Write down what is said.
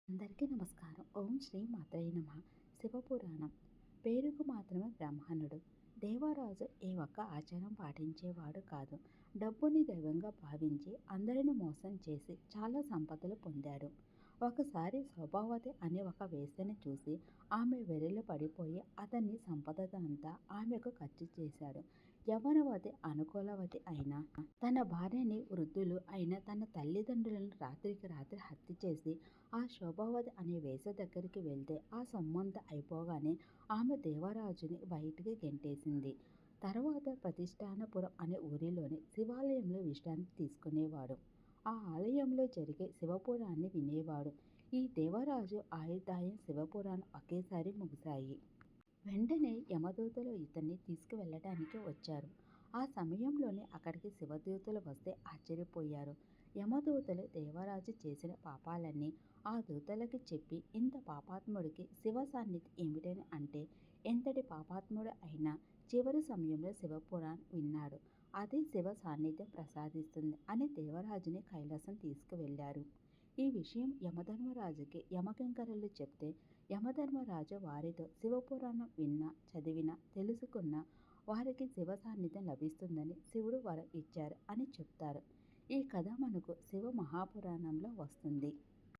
అందరికీ నమస్కారం. ఓం శ్రీ మాత్రే నమః. శివపురాణం. పేరుకు మాత్రమే బ్రాహ్మణుడు. దేవరాజు ఏ ఒక్క ఆచారం పాటించేవాడు కాదు. డబ్బుని దైవంగా భావించి అందరిని మోసం చేసి చాలా సంపదలు పొందాడు. ఒకసారి శోభావతి అనే ఒక వేశ్యని చూసి ఆమె వెర్రిలో పడిపోయి అతన్ని సంపదంతా ఆమెకు ఖర్చు చేశాడు. యవ్వనవతి అనుకూలవతి అయిన తన భార్యని వృద్ధులు అయిన తన తల్లిదండ్రులను రాత్రికి రాత్రి హత్య చేసి ఆ శోభావతి అనే వేశ్య దగ్గరికి వెళ్తే ఆ సొమ్మంతా అయిపోగానే ఆమె దేవరాజుని బయటికి గెంటేసింది. తర్వాత ప్రతిష్టానపురం అనే ఊరిలోని శివాలయంలో విశ్రాంతి తీసుకునేవాడు. ఆ ఆలయంలో జరిగే శివపురాణాన్ని వినేవాడు. ఈ దేవరాజు ఆయుర్దాయం శివపురాణం ఒకేసారి ముగిశాయి. వెంటనే యమదూతలు ఇతన్ని తీసుకువెళ్ళటానికి వచ్చారు. ఆ సమయంలోనే అక్కడికి శివదూతలు వస్తే ఆశ్చర్యపోయారు. యమదూతలు దేవరాజు చేసిన పాపాలన్నీ ఆ దూతలకి చెప్పి ఇంత పాపాత్ముడికి శివ సాన్నిధ్యం ఏమిటని అంటే ఎంతటి పాపాత్ముడు అయినా చివరి సమయంలో శివపురాణం విన్నాడు. అది శివ సాన్నిధ్యం ప్రసాదిస్తుంది అని దేవరాజుని కైలాసం తీసుకువెళ్లారు. ఈ విషయం యమధర్మరాజుకి యమకింకరులు చెప్తే యమధర్మరాజు వారితో శివపురాణం విన్నా చదివినా తెలుసుకున్న వారికి శివ సాన్నిధ్యం లభిస్తుందని శివుడు వరం ఇచ్చారు అని చెప్తారు. ఈ కథ మనకు శివ మహాపురాణంలో వస్తుంది.